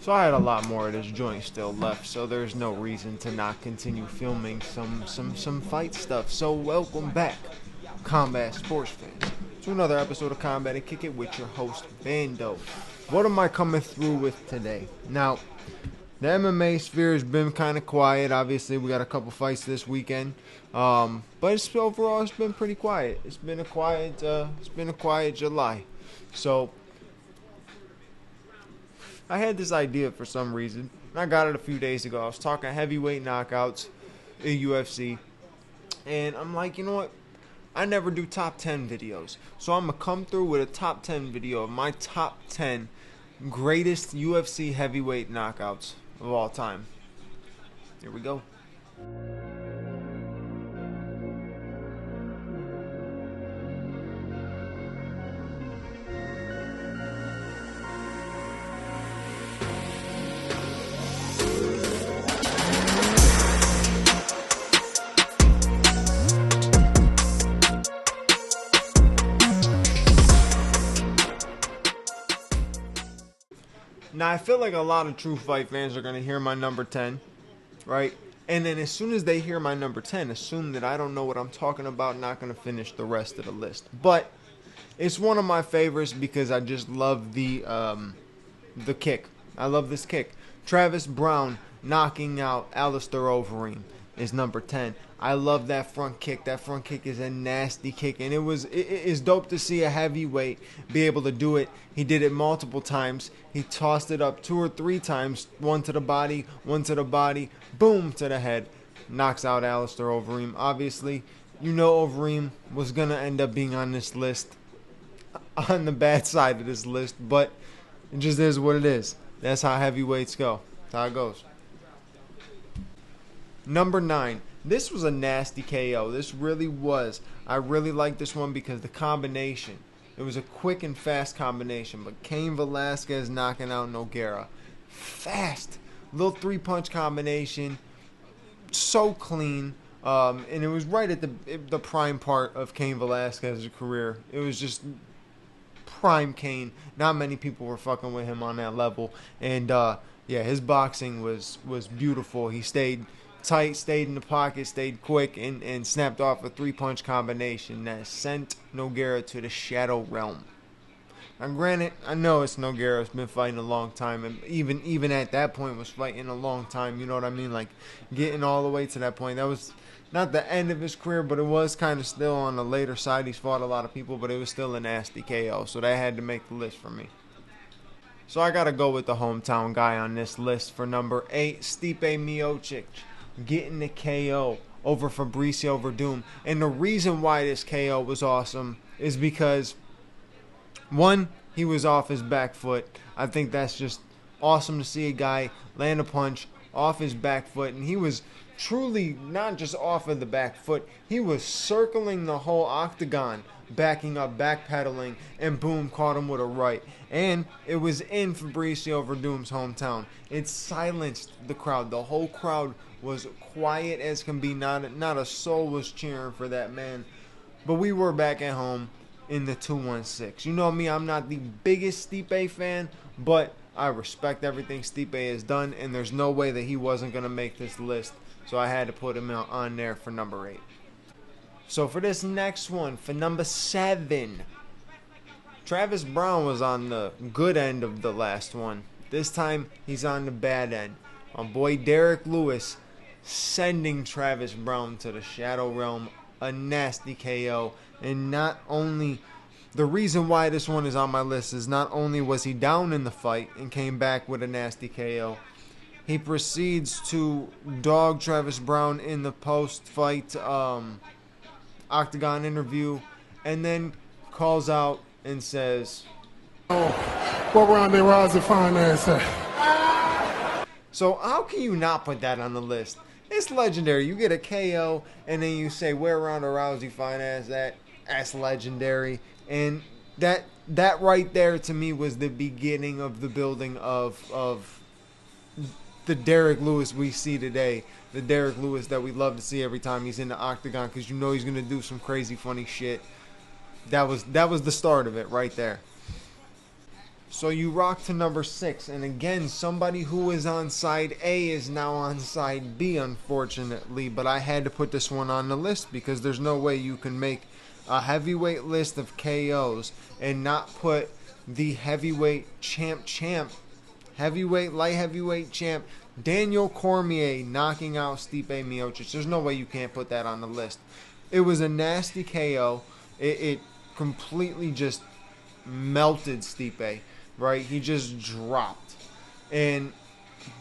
So I had a lot more of this joint still left, so there's no reason to not continue filming some fight stuff. So welcome back, combat sports fans, to another episode of Combat and Kick It with your host, Bando. What am I coming through with today? Now, the MMA sphere has been kind of quiet. Obviously, we got a couple fights this weekend, but overall it's been pretty quiet. It's been a quiet July. So I had this idea for some reason. I got it a few days ago. I was talking heavyweight knockouts in UFC, and I'm like, you know what? I never do top 10 videos, so I'm gonna come through with a top 10 video of my top 10 greatest UFC heavyweight knockouts of all time. Here we go. Now, I feel like a lot of true fight fans are going to hear my number 10, right? And then as soon as they hear my number 10, assume that I don't know what I'm talking about, not going to finish the rest of the list. But it's one of my favorites because I just love the kick. I love this kick. Travis Browne knocking out Alistair Overeem is number 10. I love that front kick. That front kick is a nasty kick, and it is dope to see a heavyweight be able to do it. He did it multiple times. He tossed it up 2 or 3 times, one to the body, boom, to the head. Knocks out Alistair Overeem. Obviously, you know Overeem was going to end up being on this list, on the bad side of this list, but it just is what it is. That's how heavyweights go. That's how it goes. Number 9. This was a nasty KO. This really was. I really like this one because the combination. It was a quick and fast combination. But Cain Velasquez knocking out Nogueira. Fast. Little 3-punch combination. So clean. And it was right at the prime part of Cain Velasquez's career. It was just prime Cain. Not many people were fucking with him on that level. And yeah, his boxing was beautiful. He stayed tight, stayed in the pocket, stayed quick, and snapped off a 3-punch combination that sent Nogueira to the shadow realm. Now granted, I know it's Nogueira's been fighting a long time, and even at that point was fighting a long time, you know what I mean? Like, getting all the way to that point. That was not the end of his career, but it was kind of still on the later side. He's fought a lot of people, but it was still a nasty KO, so that had to make the list for me. So I gotta go with the hometown guy on this list for number 8, Stipe Miocic, getting the KO over Fabricio Verdum. And the reason why this KO was awesome is because, one, he was off his back foot. I think that's just awesome to see a guy land a punch off his back foot. And he was truly not just off of the back foot. He was circling the whole octagon, backing up, backpedaling, and boom, caught him with a right. And it was in Fabricio Verdum's hometown. It silenced the crowd. The whole crowd was quiet as can be. Not a soul was cheering for that man. But we were back at home in the 216. You know me, I'm not the biggest Stipe fan, but I respect everything Stipe has done, and there's no way that he wasn't going to make this list. So I had to put him on there for number 8. So for this next one, for number 7, Travis Browne was on the good end of the last one. This time, he's on the bad end. My boy Derek Lewis sending Travis Browne to the shadow realm, a nasty KO. And not only, the reason why this one is on my list is not only was he down in the fight and came back with a nasty KO, he proceeds to dog Travis Browne in the post-fight octagon interview, and then calls out and says, "Oh, what round they rise to finance at?" So how can you not put that on the list? It's legendary. You get a KO, and then you say, where Ronda Rousey finance that? That's legendary. And that right there to me was the beginning of the building of the Derek Lewis we see today. The Derek Lewis that we love to see every time he's in the octagon, because you know he's going to do some crazy funny shit. That was the start of it right there. So you rock to number 6. And again, somebody who is on side A is now on side B, unfortunately. But I had to put this one on the list because there's no way you can make a heavyweight list of KOs and not put the heavyweight light heavyweight champ, Daniel Cormier knocking out Stipe Miocic. There's no way you can't put that on the list. It was a nasty KO. It completely just melted Stipe, right? He just dropped. And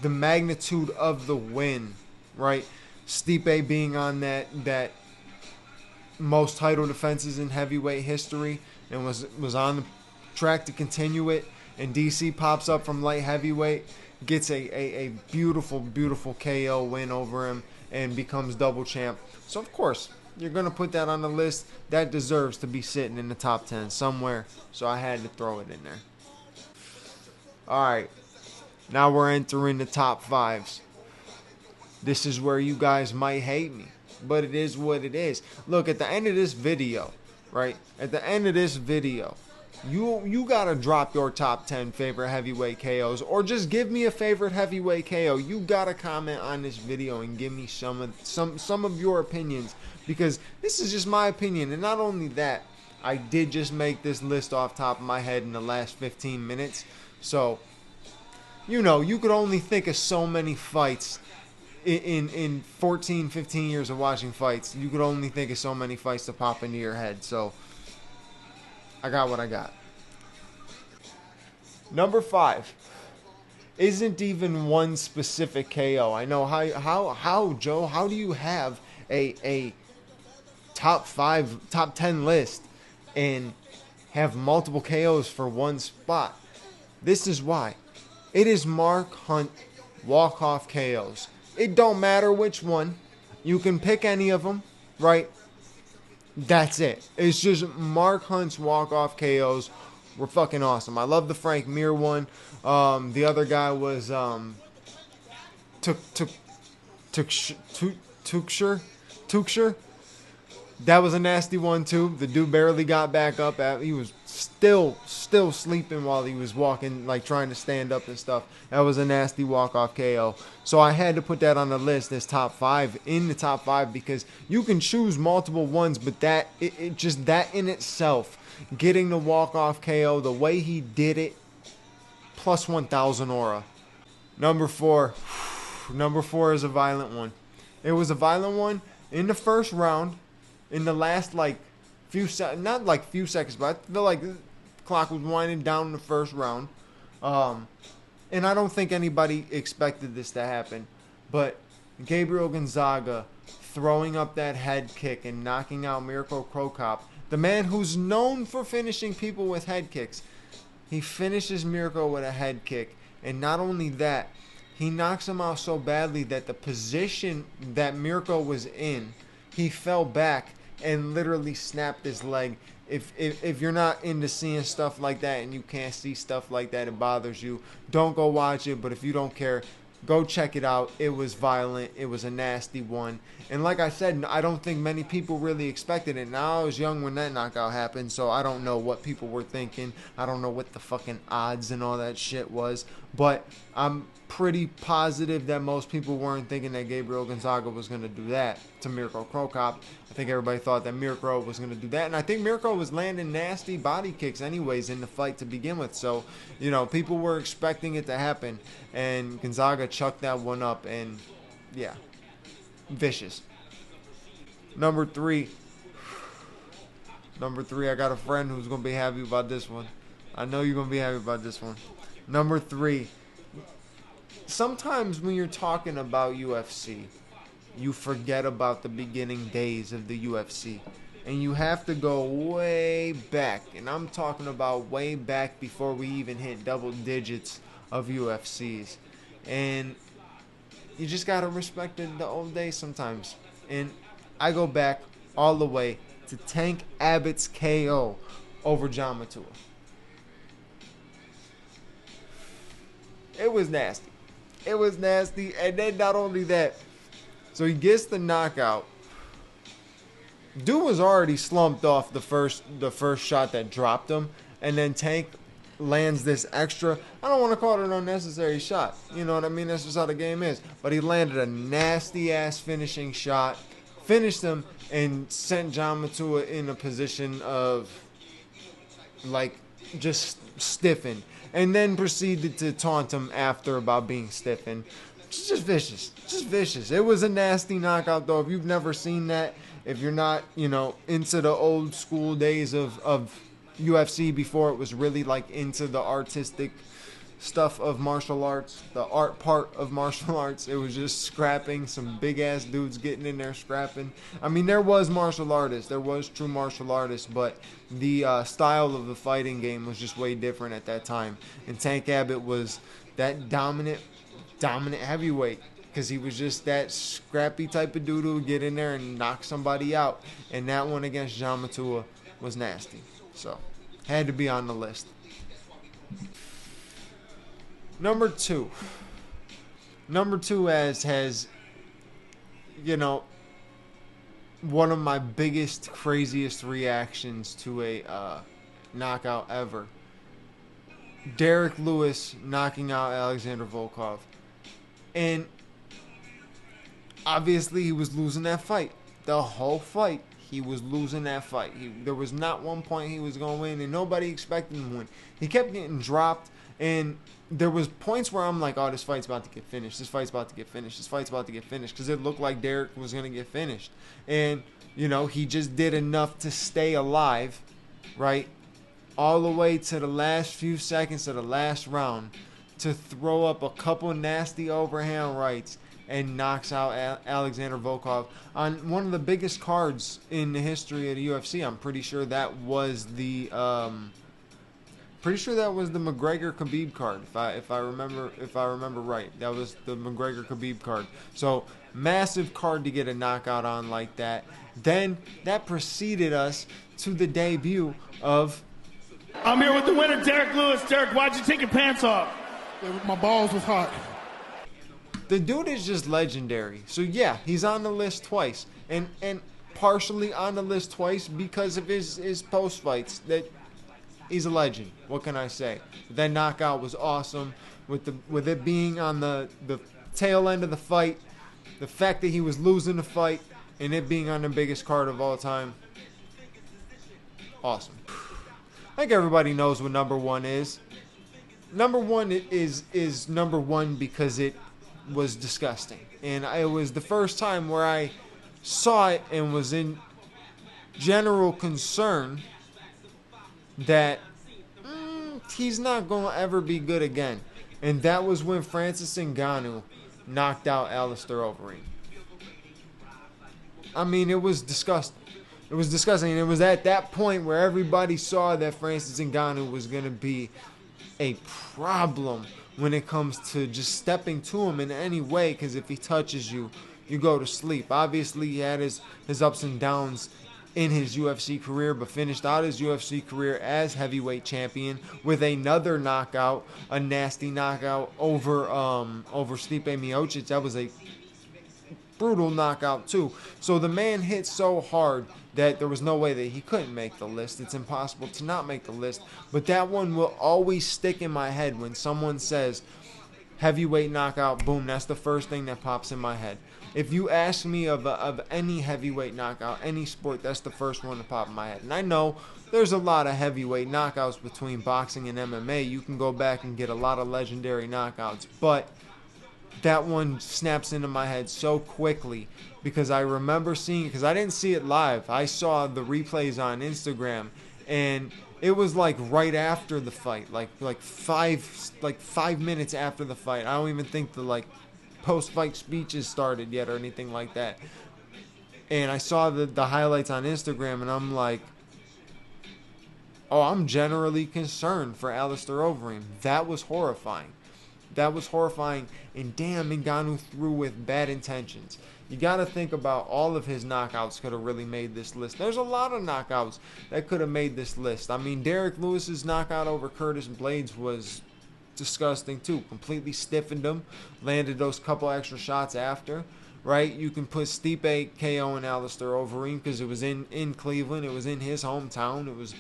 the magnitude of the win, right? Stipe being on that most title defenses in heavyweight history and was on the track to continue it. And DC pops up from light heavyweight, gets a beautiful, beautiful KO win over him, and becomes double champ. So, of course, you're going to put that on the list. That deserves to be sitting in the top 10 somewhere. So I had to throw it in there. All right. Now we're entering the top 5s. This is where you guys might hate me, but it is what it is. Look, at the end of this video, right? At the end of this video, you gotta drop your top 10 favorite heavyweight KOs, or just give me a favorite heavyweight KO. You gotta comment on this video and give me some of your opinions, because this is just my opinion. And not only that, I did just make this list off top of my head in the last 15 minutes. So, you know, you could only think of so many fights in 14, 15 years of watching fights. You could only think of so many fights to pop into your head. So I got what I got. Number 5 isn't even one specific KO. I know how Joe, how do you have a top 10 list and have multiple KOs for one spot? This is why. It is Mark Hunt walk-off KOs. It don't matter which one. You can pick any of them, right? That's it. It's just Mark Hunt's walk-off KOs were fucking awesome. I love the Frank Mir one. The other guy was Tuchscher. That was a nasty one too. The dude barely got back up. He was still sleeping while he was walking, like trying to stand up and stuff. That was a nasty walk-off KO. So I had to put that on the list as top 5, in the top 5, because you can choose multiple ones, but that just that in itself, getting the walk-off KO the way he did it, plus 1,000 aura. Number 4 is a violent one. It was a violent one in the first round. In the last, like, not like few seconds, but I feel like the clock was winding down in the first round. And I don't think anybody expected this to happen. But Gabriel Gonzaga throwing up that head kick and knocking out Mirko Cro Cop, the man who's known for finishing people with head kicks, he finishes Mirko with a head kick. And not only that, he knocks him out so badly that the position that Mirko was in, he fell back and literally snapped his leg. If you're not into seeing stuff like that and you can't see stuff like that, it bothers you, don't go watch it. But if you don't care, go check it out. It was violent. It was a nasty one. And like I said, I don't think many people really expected it. Now, I was young when that knockout happened, so I don't know what people were thinking. I don't know what the fucking odds and all that shit was. But I'm pretty positive that most people weren't thinking that Gabriel Gonzaga was going to do that to Mirko Cro Cop. I think everybody thought that Mirko was going to do that. And I think Mirko was landing nasty body kicks anyways in the fight to begin with. So, you know, people were expecting it to happen. And Gonzaga chucked that one up. And, yeah, vicious. Number 3, I got a friend who's going to be happy about this one. I know you're going to be happy about this one. Number 3. Sometimes when you're talking about UFC, you forget about the beginning days of the UFC. And you have to go way back. And I'm talking about way back before we even hit double digits of UFCs. And you just got to respect the old days sometimes. And I go back all the way to Tank Abbott's KO over John Matua. It was nasty. It was nasty. And then not only that, so he gets the knockout. Dude was already slumped off the first shot that dropped him. And then Tank lands this extra, I don't want to call it an unnecessary shot. You know what I mean? That's just how the game is. But he landed a nasty-ass finishing shot, finished him, and sent John Matua in a position of, like, just stiffened. And then proceeded to taunt him after about being stiffened. Just vicious. Just vicious. It was a nasty knockout, though. If you've never seen that, if you're not, into the old school days of UFC before it was really, like, into the artistic stuff of martial arts, the art part of martial arts, it was just scrapping, some big-ass dudes getting in there scrapping. I mean, there was martial artists. There was true martial artists, but the style of the fighting game was just way different at that time. And Tank Abbott was that dominant heavyweight, because he was just that scrappy type of dude who would get in there and knock somebody out. And that one against John Matua was nasty. So, had to be on the list. Number two has, one of my biggest, craziest reactions to a knockout ever. Derek Lewis knocking out Alexander Volkov. And obviously he was losing that fight. The whole fight, he was losing that fight. There was not one point he was going to win, and nobody expected him to win. He kept getting dropped, and there was points where I'm like, oh, this fight's about to get finished. This fight's about to get finished. This fight's about to get finished, because it looked like Derek was going to get finished. And, he just did enough to stay alive, right, all the way to the last few seconds of the last round to throw up a couple nasty overhand rights and knocks out Alexander Volkov on one of the biggest cards in the history of the UFC. I'm pretty sure that was the McGregor-Khabib card, if I remember right. That was the McGregor-Khabib card. So massive card to get a knockout on like that. Then that preceded us to the debut of. I'm here with the winner, Derek Lewis. Derek, why'd you take your pants off? My balls was hot. The dude is just legendary. So yeah, he's on the list twice, and partially on the list twice because of his post fights. That he's a legend. What can I say? That knockout was awesome. With it being on the tail end of the fight, the fact that he was losing the fight, and it being on the biggest card of all time. Awesome. I think everybody knows what number one is. Number one is number one because it was disgusting. And it was the first time where I saw it and was in general concern that he's not going to ever be good again. And that was when Francis Ngannou knocked out Alistair Overeem. I mean, it was disgusting. It was disgusting. And it was at that point where everybody saw that Francis Ngannou was going to be a problem when it comes to just stepping to him in any way, because if he touches you, you go to sleep. Obviously, he had his ups and downs in his UFC career, but finished out his UFC career as heavyweight champion with another knockout, a nasty knockout over Stipe Miocic. That was a brutal knockout too. So the man hit so hard that there was no way that he couldn't make the list. It's impossible to not make the list. But that one will always stick in my head when someone says heavyweight knockout, boom, that's the first thing that pops in my head. If you ask me of any heavyweight knockout, any sport, that's the first one to pop in my head. And I know there's a lot of heavyweight knockouts between boxing and MMA. You can go back and get a lot of legendary knockouts. But that one snaps into my head so quickly because I remember seeing, because I didn't see it live. I saw the replays on Instagram, and it was like right after the fight, like 5 minutes after the fight. I don't even think the post-fight speeches started yet or anything like that. And I saw the highlights on Instagram, and I'm like, oh, I'm generally concerned for Alistair Overeem. That was horrifying. That was horrifying, and damn, Ngannou threw with bad intentions. You got to think about all of his knockouts could have really made this list. There's a lot of knockouts that could have made this list. I mean, Derek Lewis's knockout over Curtis Blades was disgusting too. Completely stiffened him, landed those couple extra shots after, right? You can put Stipe KO and Alistair Overeem because it was in Cleveland. It was in his hometown. It was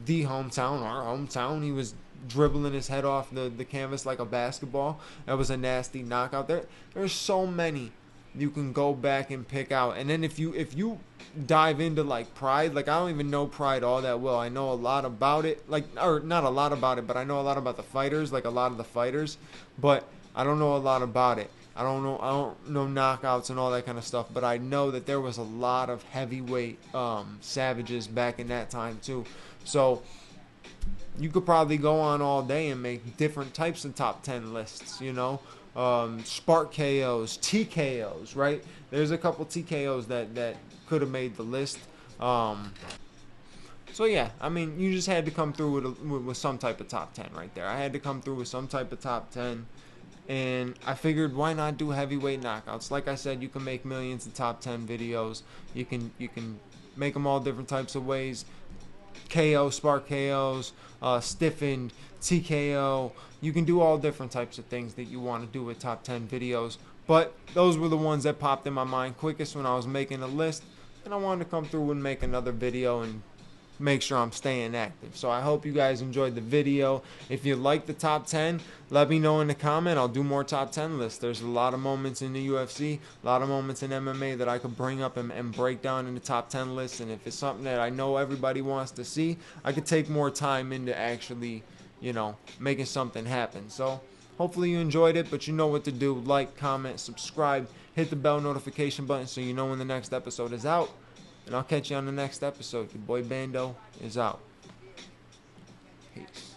the hometown, our hometown. He was dribbling his head off the canvas like a basketball. That was a nasty knockout. There's so many you can go back and pick out. And then if you dive into like Pride, like I don't even know Pride all that well. I know a lot about it, like, or not a lot about it, but I know a lot about the fighters, like a lot of the fighters, but I don't know a lot about it. I don't know knockouts and all that kind of stuff, but I know that there was a lot of heavyweight savages back in that time too. So you could probably go on all day and make different types of top 10 lists, you know. Spark KOs, TKOs, right? There's a couple TKOs that could have made the list. So yeah, I mean, you just had to come through with some type of top 10 right there. I had to come through with some type of top 10, and I figured why not do heavyweight knockouts? Like I said, you can make millions of top 10 videos. You can make them all different types of ways. KO, spark KOs, stiffened, TKO. You can do all different types of things that you want to do with top 10 videos. But those were the ones that popped in my mind quickest when I was making a list. And I wanted to come through and make another video and make sure I'm staying active. So I hope you guys enjoyed the video. If you like the top 10, let me know in the comment. I'll do more top 10 lists. There's a lot of moments in the UFC, a lot of moments in MMA that I could bring up and break down in the top 10 lists. And if it's something that I know everybody wants to see, I could take more time into actually, you know, making something happen. So hopefully you enjoyed it, but you know what to do. Like, comment, subscribe, hit the bell notification button so you know when the next episode is out. And I'll catch you on the next episode. Your boy Bando is out. Peace.